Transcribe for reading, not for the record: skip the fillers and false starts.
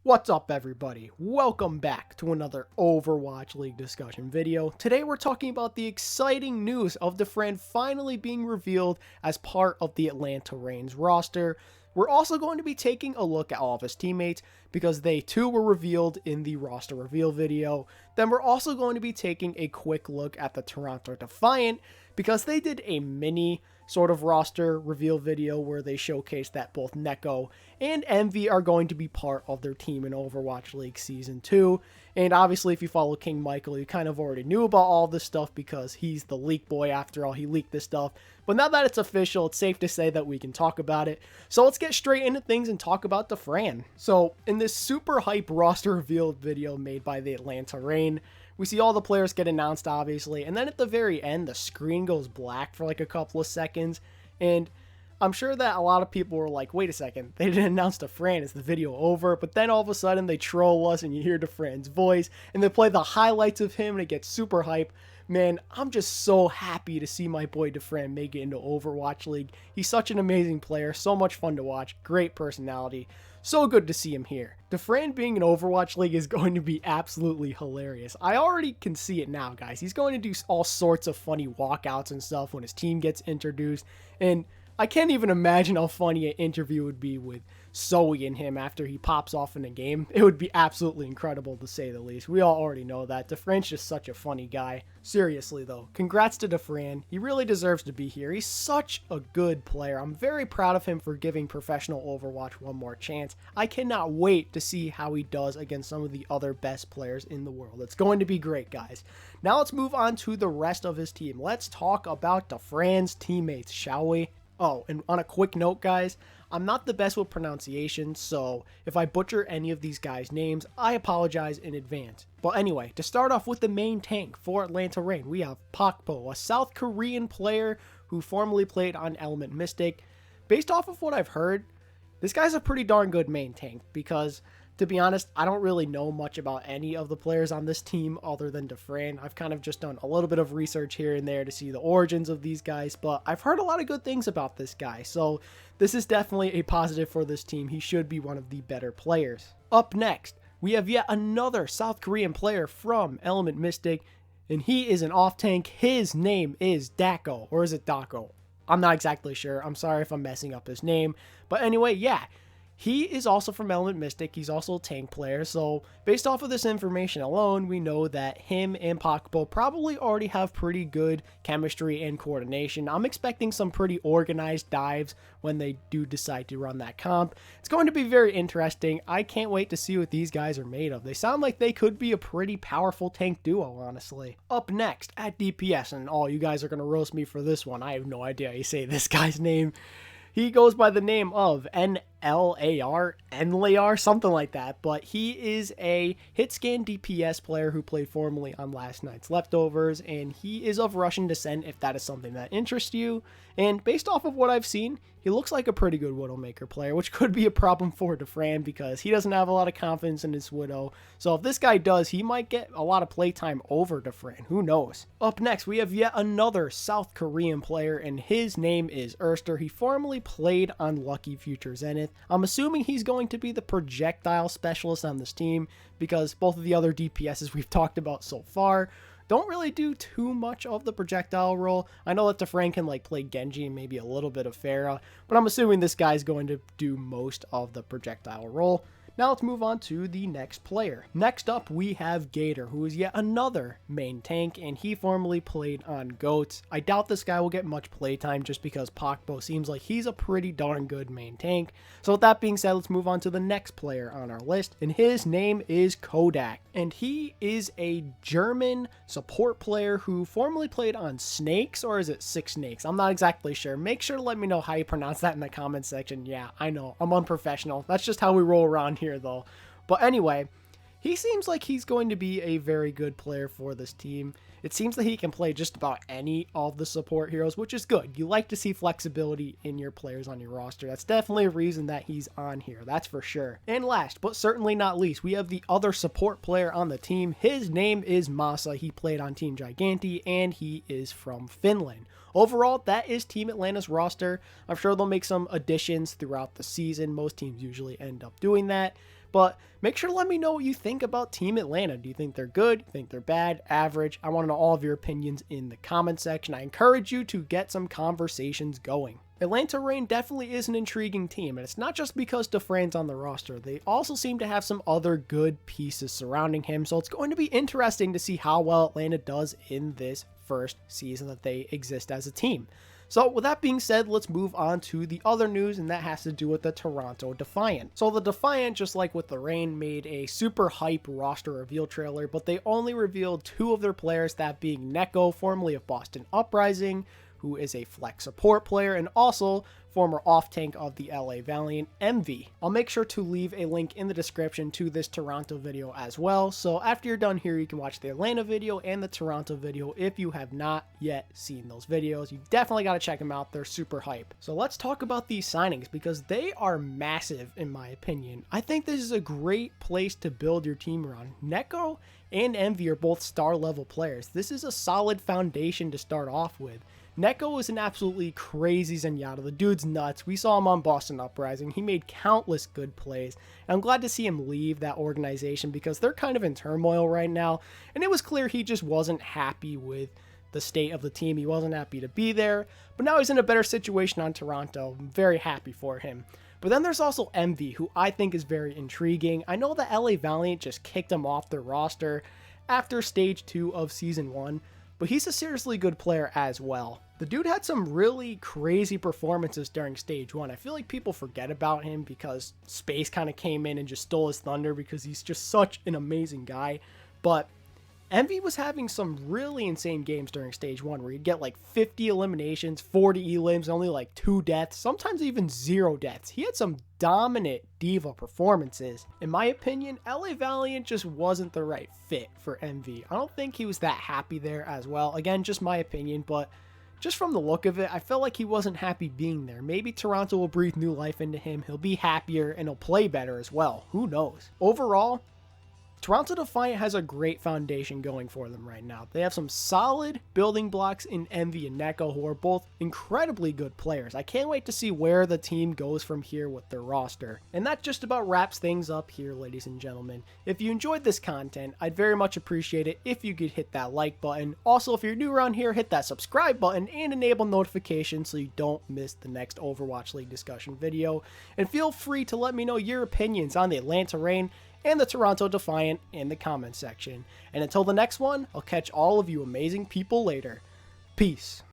What's up, everybody? Welcome back to another Overwatch League discussion video. Today we're talking about the exciting news of Dafran finally being revealed as part of the Atlanta Reigns roster. We're also going to be taking a look at all of his teammates because they too were revealed in the roster reveal video. Then we're also going to be taking a quick look at the Toronto Defiant because they did a mini sort of roster reveal video where they showcased that both Neko and Envy are going to be part of their team in Overwatch League Season 2. And obviously, if you follow King Michael, you kind of already knew about all this stuff because he's the leak boy after all. He leaked this stuff. But now that it's official, it's safe to say that we can talk about it. So let's get straight into things and talk about Dafran. So in this super hype roster reveal video made by the Atlanta Reign, we see all the players get announced, obviously, and then at the very end, the screen goes black for like a couple of seconds, and I'm sure that a lot of people were like, wait a second, they didn't announce Dafran, is the video over? But then all of a sudden, they troll us, and you hear Dafran's voice, and they play the highlights of him, and it gets super hype. Man, I'm just so happy to see my boy Dafran make it into Overwatch League. He's such an amazing player, so much fun to watch, great personality. So good to see him here. Dafran being in Overwatch League is going to be absolutely hilarious. I already can see it now, guys. He's going to do all sorts of funny walkouts and stuff when his team gets introduced. And I can't even imagine how funny an interview would be with Zoe and him after he pops off in a game. It would be absolutely incredible, to say the least. We all already know that. Dafran's just such a funny guy. Seriously, though, congrats to Dafran. He really deserves to be here. He's such a good player. I'm very proud of him for giving professional Overwatch one more chance. I cannot wait to see how he does against some of the other best players in the world. It's going to be great, guys. Now let's move on to the rest of his team. Let's talk about Dafran's teammates, shall we? Oh, and on a quick note, guys, I'm not the best with pronunciation, so if I butcher any of these guys' names, I apologize in advance. But anyway, to start off with the main tank for Atlanta Reign, we have Pakpo, a South Korean player who formerly played on Element Mystic. Based off of what I've heard, this guy's a pretty darn good main tank because, to be honest, I don't really know much about any of the players on this team other than Dafran. I've kind of just done a little bit of research here and there to see the origins of these guys, but I've heard a lot of good things about this guy, so this is definitely a positive for this team. He should be one of the better players. Up next, we have yet another South Korean player from Element Mystic, and he is an off-tank. His name is Dako, or is it Dako? I'm not exactly sure. I'm sorry if I'm messing up his name, but anyway, yeah. He is also from Element Mystic. He's also a tank player. So based off of this information alone, we know that him and Pakpo probably already have pretty good chemistry and coordination. I'm expecting some pretty organized dives when they do decide to run that comp. It's going to be very interesting. I can't wait to see what these guys are made of. They sound like they could be a pretty powerful tank duo, honestly. Up next at DPS, and all you guys are going to roast me for this one. I have no idea how you say this guy's name. He goes by the name of Enlayar, something like that, but he is a hit-scan DPS player who played formerly on last night's Leftovers, and he is of Russian descent if that is something that interests you. And based off of what I've seen, he looks like a pretty good Widowmaker player, which could be a problem for Dafran because he doesn't have a lot of confidence in his Widow. So if this guy does, he might get a lot of playtime over Dafran. Who knows? Up next, we have yet another South Korean player, and his name is Erster. He formerly played on Lucky Future Zenith. I'm assuming he's going to be the projectile specialist on this team because both of the other DPSs we've talked about so far don't really do too much of the projectile role. I know that Dafran can like play Genji and maybe a little bit of Pharah, but I'm assuming this guy's going to do most of the projectile role. Now let's move on to the next player. Next up, we have Gator, who is yet another main tank, and he formerly played on Goats. I doubt this guy will get much playtime just because Pakpo seems like he's a pretty darn good main tank. So with that being said, let's move on to the next player on our list, and his name is Kodak. And he is a German support player who formerly played on Snakes, or is it Six Snakes? I'm not exactly sure. Make sure to let me know how you pronounce that in the comment section. Yeah, I know, I'm unprofessional. That's just how we roll around here though. But anyway, he seems like he's going to be a very good player for this team. It seems that he can play just about any of the support heroes, which is good. You like to see flexibility in your players on your roster. That's definitely a reason that he's on here, that's for sure. And last, but certainly not least, we have the other support player on the team. His name is Masa. He played on Team Giganti, and he is from Finland. Overall, that is Team Atlanta's roster. I'm sure they'll make some additions throughout the season. Most teams usually end up doing that. But make sure to let me know what you think about Team Atlanta. Do you think they're good? Do you think they're bad? Average? I want to know all of your opinions in the comment section. I encourage you to get some conversations going. Atlanta Reign definitely is an intriguing team, and it's not just because Dafran's on the roster. They also seem to have some other good pieces surrounding him, so it's going to be interesting to see how well Atlanta does in this first season that they exist as a team. So with that being said, let's move on to the other news, and that has to do with the Toronto Defiant. So the Defiant, just like with the Reign, made a super hype roster reveal trailer, but they only revealed 2 of their players, that being Neko, formerly of Boston Uprising, who is a flex support player, and also former off-tank of the LA Valiant, MV. I'll make sure to leave a link in the description to this Toronto video as well, so after you're done here, you can watch the Atlanta video and the Toronto video if you have not yet seen those videos. You definitely got to check them out. They're super hype. So let's talk about these signings, because they are massive in my opinion. I think this is a great place to build your team around. Neko and MV are both star level players. This is a solid foundation to start off with. Neko is an absolutely crazy Zenyatta. The dude's nuts. We saw him on Boston Uprising. He made countless good plays. And I'm glad to see him leave that organization, because they're kind of in turmoil right now. And it was clear he just wasn't happy with the state of the team. He wasn't happy to be there. But now he's in a better situation on Toronto. I'm very happy for him. But then there's also MV, who I think is very intriguing. I know the LA Valiant just kicked him off their roster after Stage 2 of Season 1. But he's a seriously good player as well. The dude had some really crazy performances during Stage 1. I feel like people forget about him because Space kind of came in and just stole his thunder, because he's just such an amazing guy. But Envy was having some really insane games during Stage 1 where you'd get like 50 eliminations, 40 elims, only like 2 deaths, sometimes even 0 deaths. He had some dominant diva performances. In my opinion, LA Valiant just wasn't the right fit for MV. I don't think he was that happy there as well. Again, just my opinion, but just from the look of it, I felt like he wasn't happy being there. Maybe Toronto will breathe new life into him. He'll be happier and he'll play better as well. Who knows? Overall, Toronto Defiant has a great foundation going for them right now. They have some solid building blocks in Envy and Neko, who are both incredibly good players. I can't wait to see where the team goes from here with their roster. And that just about wraps things up here, ladies and gentlemen. If you enjoyed this content, I'd very much appreciate it if you could hit that like button. Also, if you're new around here, hit that subscribe button and enable notifications so you don't miss the next Overwatch League discussion video. And feel free to let me know your opinions on the Atlanta Reign and the Toronto Defiant in the comments section. And until the next one, I'll catch all of you amazing people later. Peace.